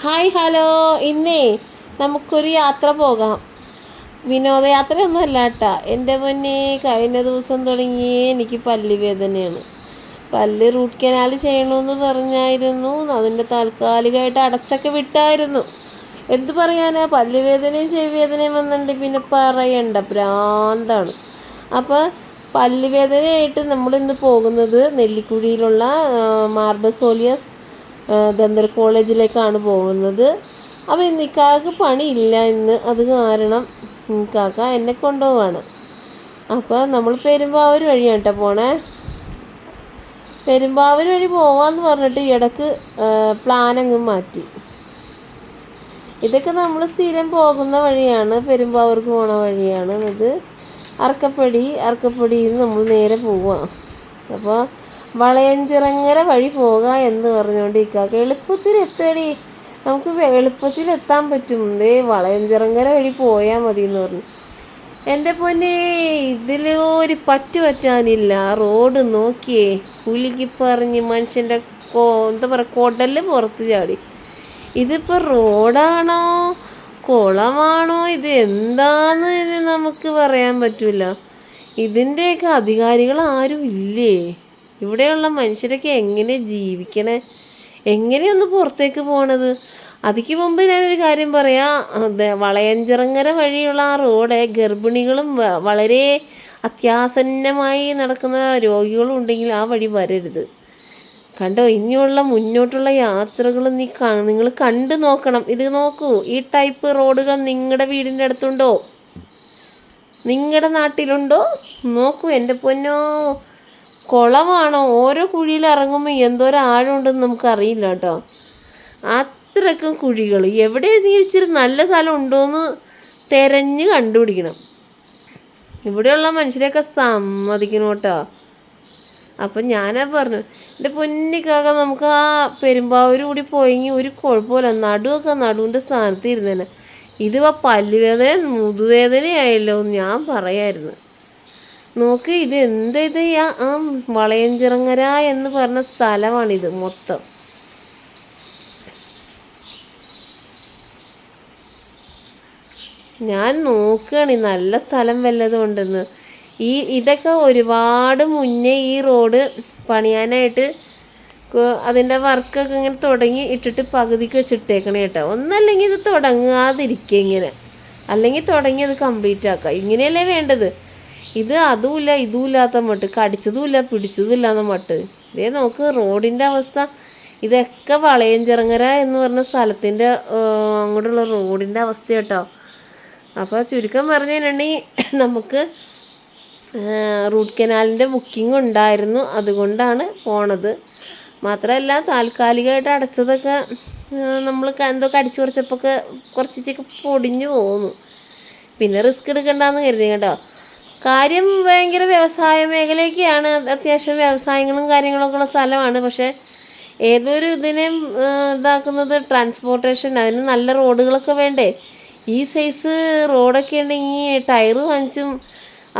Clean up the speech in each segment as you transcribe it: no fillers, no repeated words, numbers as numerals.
Hi hello. ഇന്നേ നമുക്കൊരു യാത്ര പോകാം. വിനോദയാത്രയൊന്നും അല്ല കേട്ടാ. എൻ്റെ മുന്നേ കഴിഞ്ഞ ദിവസം തുടങ്ങി എനിക്ക് പല്ല് വേദനയാണ്. പല്ല് റൂട്ട് കനാൽ ചെയ്യണമെന്ന് പറഞ്ഞായിരുന്നു. അതിൻ്റെ താൽക്കാലികമായിട്ട് അടച്ചൊക്കെ വിട്ടായിരുന്നു. എന്ത് പറയാനാ, പല്ല് വേദനയും ചെവി വേദനയും വന്നിട്ടുണ്ട്. പിന്നെ പറയണ്ട, ഭ്രാന്താണ്. അപ്പോൾ പല്ല് വേദനയായിട്ട് നമ്മളിന്ന് പോകുന്നത് നെല്ലിക്കുഴിയിലുള്ള മാർബസോലിയസ് ദന്തൽ കോളേജിലേക്കാണ് പോകുന്നത്. അപ്പോൾ ഇന്ന് ഇക്കാക്ക് പണിയില്ല ഇന്ന്. അത് കാരണം കാക്ക എന്നെ കൊണ്ടുപോവാണ്. അപ്പോൾ നമ്മൾ പെരുമ്പാവൂർ വഴിയാണ് കേട്ടോ പോണേ. പെരുമ്പാവൂർ വഴി പോവാന്ന് പറഞ്ഞിട്ട് ഇടക്ക് പ്ലാനങ്ങ് മാറ്റി. ഇതൊക്കെ നമ്മൾ സ്ഥിരം പോകുന്ന വഴിയാണ്, പെരുമ്പാവൂർക്ക് പോണ വഴിയാണ് ഇത്. അർക്കപ്പടിയിൽ നിന്ന് നമ്മൾ നേരെ പോവാം. അപ്പോൾ വളയഞ്ചിറങ്ങര വഴി പോകാം എന്ന് പറഞ്ഞുകൊണ്ട് ഇക്കാക്ക് എളുപ്പത്തിൽ എത്തടി, നമുക്ക് എളുപ്പത്തിൽ എത്താൻ പറ്റും, വളയഞ്ചിറങ്ങര വഴി പോയാൽ മതി എന്ന് പറഞ്ഞു. എൻ്റെ പൊന്നെ, ഇതിലൊരു പറ്റാനില്ല. റോഡ് നോക്കിയേ, കുലുക്കി പറഞ്ഞ് മനുഷ്യൻ്റെ എന്താ പറയുക, കുടല് പുറത്ത് ചാടി. ഇതിപ്പോൾ റോഡാണോ കുളമാണോ ഇത് എന്താന്ന് നമുക്ക് പറയാൻ പറ്റില്ല. ഇതിൻ്റെയൊക്കെ അധികാരികൾ ആരും ഇല്ലേ? ഇവിടെയുള്ള മനുഷ്യരൊക്കെ എങ്ങനെ ജീവിക്കണേ, എങ്ങനെയൊന്ന് പുറത്തേക്ക് പോണത്? അതിക്ക് മുമ്പ് ഞാനൊരു കാര്യം പറയാം. വളയഞ്ചിറങ്ങര വഴിയുള്ള ആ റോഡ് ഗർഭിണികളും വളരെ അത്യാസന്നമായി നടക്കുന്ന രോഗികളും ഉണ്ടെങ്കിൽ ആ വഴി വരരുത്. കണ്ടോ, ഇനിയുള്ള മുന്നോട്ടുള്ള യാത്രകൾ നിങ്ങൾ കണ്ടു നോക്കണം. ഇത് നോക്കൂ, ഈ ടൈപ്പ് റോഡുകൾ നിങ്ങളുടെ വീടിൻ്റെ അടുത്തുണ്ടോ, നിങ്ങളുടെ നാട്ടിലുണ്ടോ? നോക്കൂ എൻ്റെ പൊന്നോ, കുളമാണോ? ഓരോ കുഴിയിൽ ഇറങ്ങുമ്പോൾ എന്തോരം ആഴമുണ്ടെന്ന് നമുക്കറിയില്ല കേട്ടോ. അത്രയ്ക്കും കുഴികൾ. എവിടെ ഇച്ചിരി നല്ല സ്ഥലം ഉണ്ടോയെന്ന് തിരഞ്ഞ് കണ്ടുപിടിക്കണം. ഇവിടെയുള്ള മനുഷ്യരെയൊക്കെ സമ്മതിക്കണം കേട്ടോ. അപ്പം ഞാനാ പറഞ്ഞു, എൻ്റെ പൊന്നിക്കാക്ക നമുക്ക് ആ പെരുമ്പാവൂർ കൂടി പോയെങ്കിൽ ഒരു കുഴപ്പമില്ല, നടുവിൻ്റെ സ്ഥാനത്ത് ഇരുന്നേനെ. ഇതിപ്പോൾ പല്ലുവേദന മുതുവേദനയായല്ലോ എന്ന് ഞാൻ പറയായിരുന്നു. നോക്ക്, ഇത് ഇത് ആ വളയഞ്ചിറങ്ങര എന്ന് പറഞ്ഞ സ്ഥലമാണിത് മൊത്തം. ഞാൻ നോക്കുകയാണ് നല്ല സ്ഥലം വല്ലതും ഉണ്ടെന്ന്. ഇതൊക്കെ ഒരുപാട് മുന്നേ ഈ റോഡ് പണിയാനായിട്ട് അതിൻ്റെ വർക്കൊക്കെ ഇങ്ങനെ തുടങ്ങി ഇട്ടിട്ട് പകുതിക്ക് വെച്ചിട്ടേക്കണേ കേട്ടോ. ഒന്നല്ലെങ്കിൽ ഇത് തുടങ്ങാതിരിക്കുക ഇങ്ങനെ, അല്ലെങ്കിൽ തുടങ്ങി അത് കംപ്ലീറ്റ് ആക്കുക. ഇങ്ങനെയല്ലേ വേണ്ടത്. ഇത് അതുമില്ല ഇതുമില്ലാത്ത മട്ട്, കടിച്ചതുമില്ല പിടിച്ചതുമില്ല എന്ന മട്ട്. ഇതേ നോക്ക് റോഡിൻ്റെ അവസ്ഥ. ഇതൊക്കെ വളയഞ്ചിറങ്ങര എന്ന് പറഞ്ഞ സ്ഥലത്തിൻ്റെ അങ്ങോട്ടുള്ള റോഡിൻ്റെ അവസ്ഥ കേട്ടോ. അപ്പോൾ ചുരുക്കം പറഞ്ഞിട്ടുണ്ടെങ്കിൽ നമുക്ക് റൂട്ട് കനാലിൻ്റെ ബുക്കിംഗ് ഉണ്ടായിരുന്നു, അതുകൊണ്ടാണ് പോണത്. മാത്രമല്ല താൽക്കാലികമായിട്ട് അടച്ചതൊക്കെ നമ്മൾ എന്തോ കടിച്ചു കുറച്ചപ്പോൾ കുറച്ചൊക്കെ പൊടിഞ്ഞു പോകുന്നു. പിന്നെ റിസ്ക് എടുക്കണ്ടെന്ന് കരുതി കേട്ടോ. കാര്യം ഭയങ്കര വ്യവസായ മേഖലയൊക്കെയാണ്, അത്യാവശ്യം വ്യവസായങ്ങളും കാര്യങ്ങളൊക്കെ ഉള്ള സ്ഥലമാണ്. പക്ഷേ ഏതൊരു ഇതിനെയും ഇതാക്കുന്നത് ട്രാൻസ്പോർട്ടേഷൻ, അതിന് നല്ല റോഡുകളൊക്കെ വേണ്ടേ. ഈ സൈസ് റോഡൊക്കെ ഉണ്ടെങ്കിൽ ടയറ് വാങ്ങിച്ചും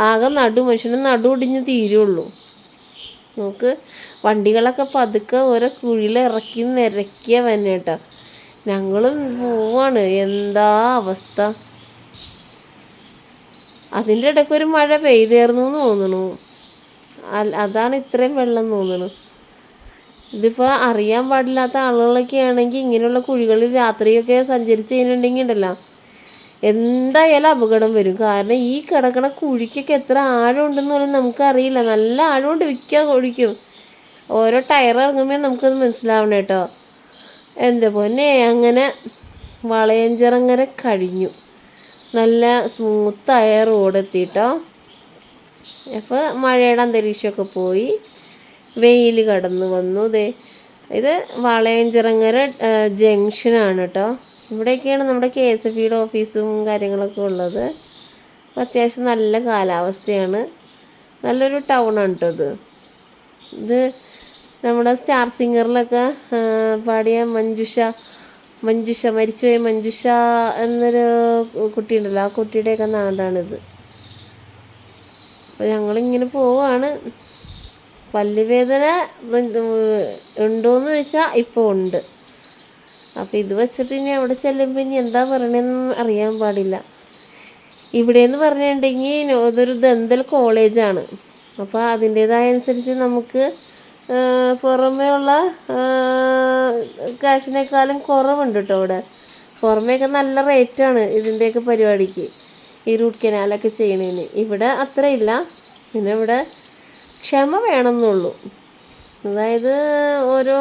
ആകെ മനുഷ്യന് ഒടിഞ്ഞ് തീരുള്ളൂ. നമുക്ക് വണ്ടികളൊക്കെ പതുക്കെ ഓരോ കുഴിയിൽ ഇറക്കി നിരക്കിയ തന്നെ കേട്ടോ. ഞങ്ങളും പോവാണ്. എന്താ അവസ്ഥ. അതിൻ്റെ ഇടയ്ക്ക് ഒരു മഴ പെയ്തേർന്നു എന്ന് തോന്നുന്നു. അതാണ് ഇത്രയും വെള്ളം തോന്നുന്നു. ഇതിപ്പോൾ അറിയാൻ പാടില്ലാത്ത ആളുകളൊക്കെ ആണെങ്കിൽ ഇങ്ങനെയുള്ള കുഴികളിൽ രാത്രിയൊക്കെ സഞ്ചരിച്ച് കഴിഞ്ഞിട്ടുണ്ടെങ്കിൽ ഉണ്ടല്ലോ, എന്തായാലും അപകടം വരും. കാരണം ഈ കിടക്കണ കുഴിക്കൊക്കെ എത്ര ആഴം ഉണ്ടെന്ന് പോലും നമുക്കറിയില്ല. നല്ല ആഴമുണ്ട്, കുഴിക്കും. ഓരോ ടയർ ഇറങ്ങുമ്പോൾ നമുക്കത് മനസ്സിലാവണം കേട്ടോ. എന്താ പൊന്നെ, അങ്ങനെ വളയഞ്ചിറങ്ങര കഴിഞ്ഞു. നല്ല സ്മൂത്തായ റോഡ് എത്തിയിട്ടോ. അപ്പോൾ മഴയുടെ അന്തരീക്ഷമൊക്കെ പോയി, വെയിൽ കടന്നു വന്നു. ഇത് വളയഞ്ചിറങ്ങര ജംഗ്ഷനാണ് കേട്ടോ. ഇവിടെയൊക്കെയാണ് നമ്മുടെ KSFE ഓഫീസും കാര്യങ്ങളൊക്കെ ഉള്ളത്. അത്യാവശ്യം നല്ല കാലാവസ്ഥയാണ്, നല്ലൊരു ടൗണാണ് കേട്ടോ ഇത്. നമ്മുടെ സ്റ്റാർ സിംഗറിലൊക്കെ പാടിയ മരിച്ചുപോയ മഞ്ജുഷ എന്നൊരു കുട്ടിയുണ്ടല്ലോ, ആ കുട്ടിയുടെയൊക്കെ നാടാണിത്. അപ്പോൾ ഞങ്ങളിങ്ങനെ പോവാണ്. പല്ലുവേദന ഉണ്ടോയെന്ന് ചോദിച്ചാൽ ഇപ്പോൾ ഉണ്ട്. അപ്പോൾ ഇത് വെച്ചിട്ട് ഇനി അവിടെ ചെല്ലുമ്പോൾ ഇനി എന്താ പറയണമെന്ന് അറിയാൻ പാടില്ല. ഇവിടെയെന്ന് പറഞ്ഞിട്ടുണ്ടെങ്കിൽ ഇതൊരു ദന്തൽ കോളേജാണ്. അപ്പോൾ അതിൻ്റേതായ അനുസരിച്ച് നമുക്ക് പുറമേ ഉള്ള കാശിനേക്കാളും കുറവുണ്ട് കേട്ടോ ഇവിടെ. പുറമേയൊക്കെ നല്ല റേറ്റാണ് ഇതിൻ്റെയൊക്കെ പരിപാടിക്ക്, ഈ റൂട്ട് കനാലൊക്കെ ചെയ്യണതിന്. ഇവിടെ അത്രയില്ല. പിന്നെ ഇവിടെ ക്ഷമ വേണമെന്നുള്ളൂ. അതായത് ഓരോ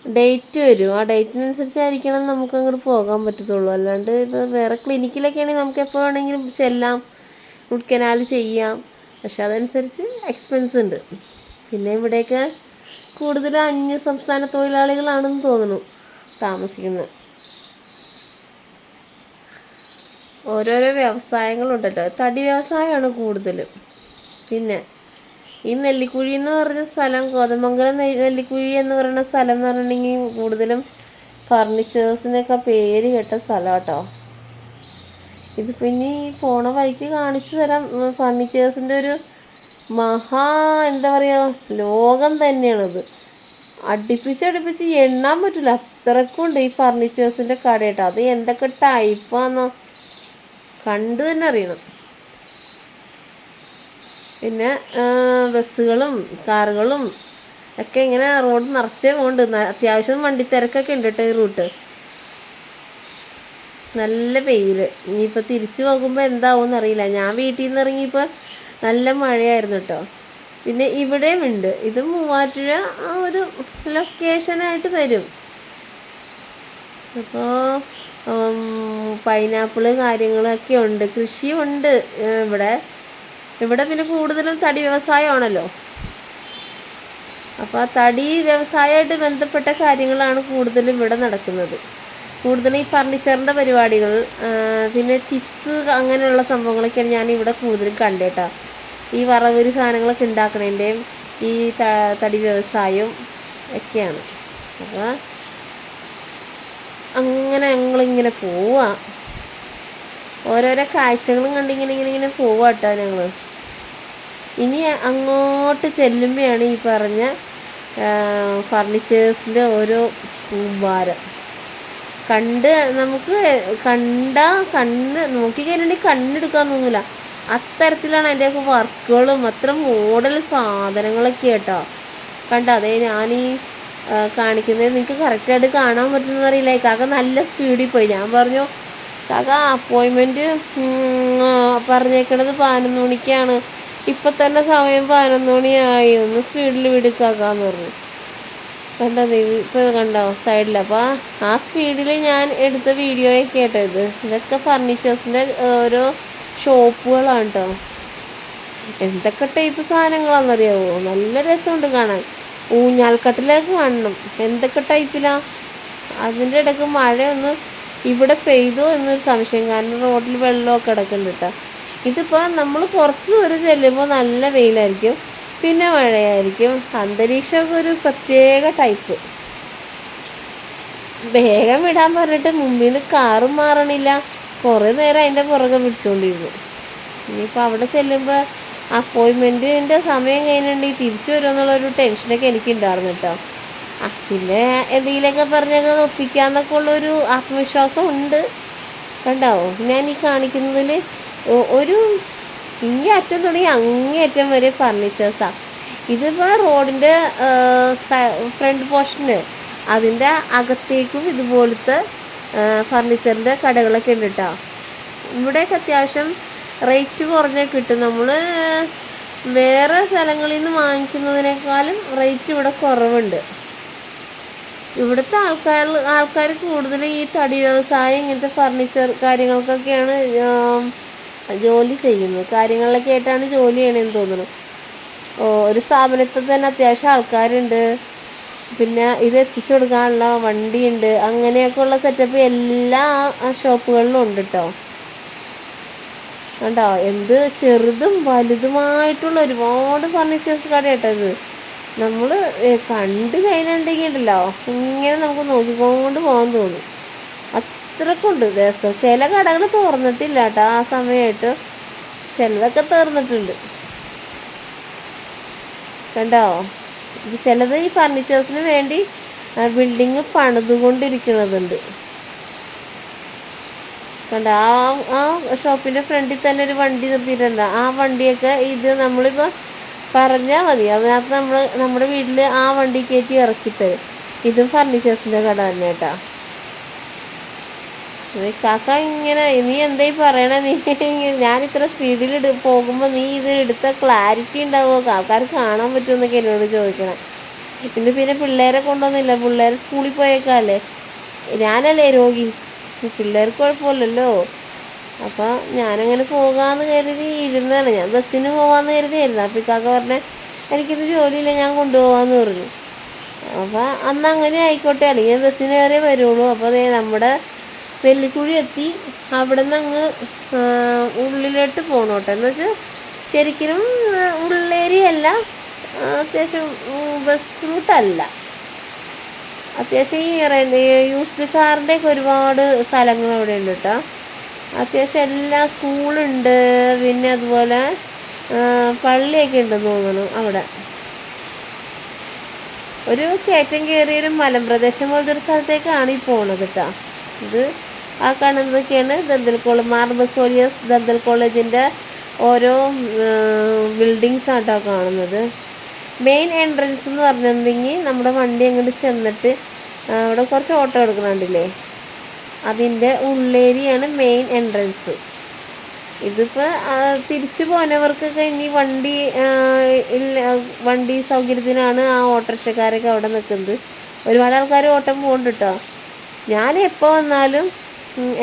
ഡേറ്റ് വരും, ആ ഡേറ്റിനനുസരിച്ചായിരിക്കണം നമുക്ക് അങ്ങോട്ട് പോകാൻ പറ്റത്തുള്ളൂ. അല്ലാണ്ട് ഇപ്പോൾ വേറെ ക്ലിനിക്കിലൊക്കെ ആണെങ്കിൽ നമുക്ക് എപ്പോൾ വേണമെങ്കിലും ചെല്ലാം, റൂട്ട് കനാൽ ചെയ്യാം. പക്ഷെ അതനുസരിച്ച് എക്സ്പെൻസ് ഉണ്ട്. പിന്നെ ഇവിടെയൊക്കെ കൂടുതൽ അന്യ സംസ്ഥാന തൊഴിലാളികളാണെന്ന് തോന്നുന്നു താമസിക്കുന്നത്. ഓരോരോ വ്യവസായങ്ങളുണ്ടല്ലോ. തടി വ്യവസായമാണ് കൂടുതലും. പിന്നെ ഈ നെല്ലിക്കുഴി എന്ന് പറഞ്ഞ സ്ഥലം, കോതമംഗലം നെല്ലിക്കുഴി എന്ന് പറയുന്ന സ്ഥലം എന്ന് പറഞ്ഞിട്ടുണ്ടെങ്കിൽ കൂടുതലും ഫർണിച്ചേഴ്സിനൊക്കെ പേര് കേട്ട സ്ഥലം കേട്ടോ. ഇതിപ്പോൾ ഇനി പോണ വഴിക്ക് കാണിച്ചു തരാം. ഫർണിച്ചേഴ്സിൻ്റെ ഒരു എന്താ പറയുക, ലോകം തന്നെയാണത്. അടുപ്പിച്ച് എണ്ണാൻ പറ്റില്ല, അത്രക്കുണ്ട് ഈ ഫർണിച്ചേഴ്സിൻ്റെ കട കേട്ടോ. അത് എന്തൊക്കെ ടൈപ്പാണെന്നോ കണ്ടു തന്നെ അറിയണം. പിന്നെ ബസ്സുകളും കാറുകളും ഒക്കെ ഇങ്ങനെ റോഡ് നിറച്ചേ പോകുന്നുണ്ട്. അത്യാവശ്യം വണ്ടിത്തിരക്കൊക്കെ ഉണ്ട് കേട്ടോ ഈ റൂട്ട്. നല്ല വെയിൽ. ഇനിയിപ്പോൾ തിരിച്ചു പോകുമ്പോൾ എന്താവും എന്നറിയില്ല. ഞാൻ വീട്ടിൽ നിന്ന് ഇറങ്ങിയപ്പോൾ നല്ല മഴയായിരുന്നു കേട്ടോ. പിന്നെ ഇവിടെയും ഉണ്ട്. ഇത് മൂവാറ്റുപുഴ ആ ഒരു ലൊക്കേഷനായിട്ട് വരും. അപ്പോൾ പൈനാപ്പിള് കാര്യങ്ങളൊക്കെ ഉണ്ട്, കൃഷിയുണ്ട് ഇവിടെ പിന്നെ കൂടുതലും തടി വ്യവസായമാണല്ലോ. അപ്പോൾ ആ തടി വ്യവസായമായിട്ട് ബന്ധപ്പെട്ട കാര്യങ്ങളാണ് കൂടുതലും ഇവിടെ നടക്കുന്നത്. കൂടുതലും ഈ ഫർണിച്ചറിൻ്റെ പരിപാടികൾ, പിന്നെ ചിപ്സ് അങ്ങനെയുള്ള സംഭവങ്ങളൊക്കെയാണ് ഞാൻ ഇവിടെ കൂടുതലും കണ്ടേട്ടാ. ഈ വറവരി സാധനങ്ങളൊക്കെ ഉണ്ടാക്കുന്നതിൻ്റെയും ഈ തടി വ്യവസായവും ഒക്കെയാണ്. അപ്പോൾ അങ്ങനെ ഞങ്ങളിങ്ങനെ പോവാം, ഓരോരോ കാഴ്ചകളും കണ്ടിങ്ങനെ പോവാം കേട്ടോ ഞങ്ങൾ. ഇനി അങ്ങോട്ട് ചെല്ലുമ്പോഴാണ് ഈ പറഞ്ഞ ഫർണിച്ചേഴ്സിൻ്റെ ഓരോ കൂമ്പാരം നമുക്ക് കണ്ണ് നോക്കിക്കഴിഞ്ഞിട്ടുണ്ടെങ്കിൽ കണ്ണെടുക്കാൻ തോന്നില്ല. അത്തരത്തിലാണ് അതിൻ്റെയൊക്കെ വർക്കുകളും അത്ര മോഡൽ സാധനങ്ങളൊക്കെ കേട്ടോ. അതേ ഞാനീ കാണിക്കുന്നത് നിങ്ങൾക്ക് കറക്റ്റായിട്ട് കാണാൻ പറ്റുമെന്ന് അറിയില്ല. കാക്ക നല്ല സ്പീഡിൽ പോയി. ഞാൻ പറഞ്ഞു കാക്ക അപ്പോയിൻമെൻറ്റ് പറഞ്ഞേക്കണത് 11 മണിക്കാണ്, ഇപ്പം തന്നെ സമയം 11 മണിയായി, ഒന്ന് സ്പീഡിൽ വിടുക്കാക്കാന്ന് പറഞ്ഞു. കണ്ടോ ഇപ്പോൾ കണ്ടോ സൈഡിൽ. അപ്പോൾ ആ സ്പീഡിൽ ഞാൻ എടുത്ത വീഡിയോയൊക്കെ കേട്ടോ. ഇതൊക്കെ ഫർണിച്ചേഴ്സിൻ്റെ ഓരോ ഷോപ്പുകളാണ് കേട്ടോ. എന്തൊക്കെ ടൈപ്പ് സാധനങ്ങളാണെന്നറിയാമോ? നല്ല രസമുണ്ട് കാണാൻ. ഊഞ്ഞാൽക്കട്ടിലൊക്കെ കാണണം, എന്തൊക്കെ ടൈപ്പിലാണ്. അതിൻ്റെ ഇടയ്ക്ക് മഴയൊന്ന് ഇവിടെ പെയ്തോ എന്നൊരു സംശയം, കാരണം റോഡിൽ വെള്ളമൊക്കെ കിടക്കുന്നുണ്ട് കേട്ടോ. ഇതിപ്പോൾ നമ്മൾ കുറച്ച് ദൂരം ചെല്ലുമ്പോൾ നല്ല വെയിലായിരിക്കും, പിന്നെ മഴയായിരിക്കും. അന്തരീക്ഷമൊക്കെ ഒരു പ്രത്യേക ടൈപ്പ്. വേഗം വിടാൻ പറഞ്ഞിട്ട് മുമ്പിൽ നിന്ന് കാറും മാറണില്ല. കുറേ നേരം അതിൻ്റെ പുറകെ പിടിച്ചുകൊണ്ടിരുന്നു. ഇനിയിപ്പോൾ അവിടെ ചെല്ലുമ്പോൾ അപ്പോയിൻമെൻറ്റിൻ്റെ സമയം കഴിഞ്ഞിട്ടുണ്ടെങ്കിൽ തിരിച്ചു വരുമെന്നുള്ളൊരു ടെൻഷനൊക്കെ എനിക്കുണ്ടായിരുന്നു കേട്ടോ. പിന്നെ എന്തെങ്കിലുമൊക്കെ പറഞ്ഞൊക്കെ ഒപ്പിക്കാമെന്നൊക്കെ ഉള്ളൊരു ആത്മവിശ്വാസം ഉണ്ട്. കണ്ടാവോ ഞാൻ ഈ കാണിക്കുന്നതിൽ ഒരു ഇങ്ങേ അറ്റം തുടങ്ങി അങ്ങേയറ്റം വരെ ഫർണിച്ചേഴ്സാണ്. ഇതിപ്പോൾ റോഡിൻ്റെ ഫ്രണ്ട് പോർഷന് അതിൻ്റെ അകത്തേക്കും ഇതുപോലത്തെ ഫർണിച്ചറിൻ്റെ കടകളൊക്കെ ഉണ്ട് കേട്ടോ. ഇവിടെയൊക്കെ അത്യാവശ്യം റേറ്റ് കുറഞ്ഞേ കിട്ടും. നമ്മൾ വേറെ സ്ഥലങ്ങളിൽ നിന്ന് വാങ്ങിക്കുന്നതിനേക്കാളും റേറ്റ് ഇവിടെ കുറവുണ്ട്. ഇവിടുത്തെ ആൾക്കാർ കൂടുതൽ ഈ തടി വ്യവസായം ഇങ്ങനത്തെ ഫർണിച്ചർ കാര്യങ്ങൾക്കൊക്കെയാണ് ജോലി ചെയ്യുന്നത്. കാര്യങ്ങളിലൊക്കെ ആയിട്ടാണ് ജോലി ചെയ്യണമെന്ന് തോന്നുന്നു. ഒരു സ്ഥാപനത്തിൽ തന്നെ അത്യാവശ്യം ആൾക്കാരുണ്ട്. പിന്നെ ഇത് എത്തിച്ചു കൊടുക്കാനുള്ള വണ്ടിയുണ്ട്. അങ്ങനെയൊക്കെയുള്ള സെറ്റപ്പ് എല്ലാ ഷോപ്പുകളിലും ഉണ്ട് കേട്ടോ. കണ്ടോ എന്ത് ചെറുതും വലുതുമായിട്ടുള്ള ഒരുപാട് ഫർണിച്ചേഴ്സ് കട കേട്ടോ ഇത്. നമ്മൾ കണ്ടു കഴിഞ്ഞിട്ടുണ്ടെങ്കിൽ ഉണ്ടല്ലോ ഇങ്ങനെ നമുക്ക് നോക്കിക്കൊണ്ട് പോകാൻ തോന്നും, അത്രക്കുണ്ട് രസം. ചില കടകൾ തുറന്നിട്ടില്ല കേട്ടോ ആ സമയമായിട്ട്, ചിലതൊക്കെ തുറന്നിട്ടുണ്ട്. കണ്ടോ ചിലത് ഈ ഫർണിച്ചേഴ്സിന് വേണ്ടി ബിൽഡിങ് പണിതുകൊണ്ടിരിക്കുന്നതുണ്ട്. കണ്ട ആ ഷോപ്പിൻ്റെ ഫ്രണ്ടിൽ തന്നെ ഒരു വണ്ടി നിർത്തിയിട്ടുണ്ട്. ആ വണ്ടിയൊക്കെ ഇത് നമ്മളിപ്പോൾ പറഞ്ഞാൽ മതി, അതിനകത്ത് നമ്മുടെ വീട്ടിൽ ആ വണ്ടി കയറ്റി ഇറക്കിത്തരും. ഇതും ഫർണിച്ചേഴ്സിൻ്റെ കട തന്നെ കേട്ടോ. കാക്ക ഇങ്ങനെ നീ എന്തായി പറയണേ, നീ ഞാൻ ഇത്ര സ്പീഡിൽ പോകുമ്പോൾ നീ ഇത് എടുത്ത ക്ലാരിറ്റി ഉണ്ടാവുമോ, ആൾക്കാർ കാണാൻ പറ്റുമെന്നൊക്കെ എന്നോട് ചോദിക്കണം. ഇന്ന് പിന്നെ പിള്ളേരെ കൊണ്ടൊന്നുമില്ല, പിള്ളേർ സ്കൂളിൽ പോയേക്കാല്ലേ, ഞാനല്ലേ രോഗി, പിള്ളേർക്ക് കുഴപ്പമില്ലല്ലോ. അപ്പോൾ ഞാനങ്ങനെ പോകാമെന്ന് കരുതി ഇരുന്നാണ്. ഞാൻ ബസ്സിന് പോകാമെന്ന് കരുതിയായിരുന്നു. അപ്പോൾ കാക്ക പറഞ്ഞേ എനിക്കിത് ജോലിയില്ല, ഞാൻ കൊണ്ടുപോകാമെന്ന് പറഞ്ഞു. അപ്പോൾ അന്ന് അങ്ങനെ ആയിക്കോട്ടെ, അല്ലെങ്കിൽ ബസ്സിന് കയറിയേ വരുള്ളൂ. അപ്പോൾ അതേ നമ്മുടെ നെല്ലിക്കുഴി എത്തി. അവിടെ നിന്ന് അങ്ങ് ഉള്ളിലോട്ട് പോകണോട്ടെ, എന്ന് വെച്ചാൽ ശരിക്കും ഉള്ളേരിയല്ല, അത്യാവശ്യം ബസ് റൂട്ടല്ല. അത്യാവശ്യം ഈ യൂസ്ഡ് കാറിൻ്റെയൊക്കെ ഒരുപാട് സ്ഥലങ്ങൾ അവിടെ ഉണ്ട് കേട്ടോ. അത്യാവശ്യം എല്ലാ സ്കൂളുണ്ട്, പിന്നെ അതുപോലെ പള്ളിയൊക്കെ ഉണ്ടെന്ന് തോന്നുന്നു അവിടെ. ഒരു കയറ്റം കയറിയൊരു മലമ്പ്രദേശം പോലത്തെ ഒരു സ്ഥലത്തേക്കാണ് ഈ പോണത് കേട്ടോ. ഇത് ആ കാണുന്നതൊക്കെയാണ് dental college, Mar Baselios dental കോളേജിൻ്റെ ഓരോ ബിൽഡിങ്സ് ആട്ടോ കാണുന്നത്. മെയിൻ എൻട്രൻസ് എന്ന് പറഞ്ഞിട്ടുണ്ടെങ്കിൽ നമ്മുടെ വണ്ടി അങ്ങോട്ട് ചെന്നിട്ട് അവിടെ കുറച്ച് ഓട്ടോ എടുക്കണുണ്ടല്ലേ, അതിൻ്റെ ഉള്ളേരിയാണ് മെയിൻ എൻട്രൻസ്. ഇതിപ്പോൾ തിരിച്ചു പോന്നവർക്കൊക്കെ ഇനി വണ്ടി സൗകര്യത്തിനാണ് ആ ഓട്ടോറിക്ഷക്കാരൊക്കെ അവിടെ നിൽക്കുന്നത്. ഒരുപാട് ആൾക്കാർ ഓട്ടം പോകുന്നുണ്ട് കേട്ടോ. ഞാൻ എപ്പോൾ വന്നാലും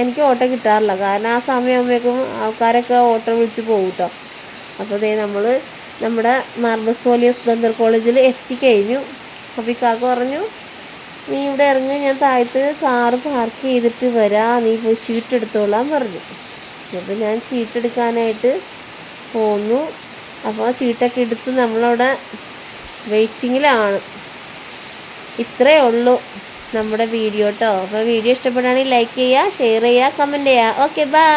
എനിക്ക് ഓട്ടോ കിട്ടാറില്ല, കാരണം ആ സമയമാകുമ്പോഴേക്കും ആൾക്കാരൊക്കെ ഓട്ടോ വിളിച്ച് പോകും കേട്ടോ. അപ്പോൾ നമ്മൾ നമ്മുടെ മാർ ബസേലിയസ് ദന്തൽ കോളേജിൽ എത്തിക്കഴിഞ്ഞു. അപ്പോൾ ഈ കാക്ക പറഞ്ഞു നീ ഇവിടെ ഇറങ്ങി, ഞാൻ താഴത്ത് കാറ് പാർക്ക് ചെയ്തിട്ട് വരാം, നീ പോയി ചീട്ടെടുത്തോളാൻ പറഞ്ഞു. അപ്പോൾ ഞാൻ ചീട്ടെടുക്കാനായിട്ട് പോന്നു. അപ്പോൾ ചീട്ടൊക്കെ എടുത്ത് നമ്മളവിടെ വെയിറ്റിങ്ങിലാണ്. ഇത്രയേ ഉള്ളൂ നമ്മുടെ വീഡിയോ കേട്ടോ. അപ്പോൾ വീഡിയോ ഇഷ്ടപ്പെടുകയാണെങ്കിൽ ലൈക്ക് ചെയ്യുക, ഷെയർ ചെയ്യുക, കമൻറ്റ് ചെയ്യുക. Okay bye.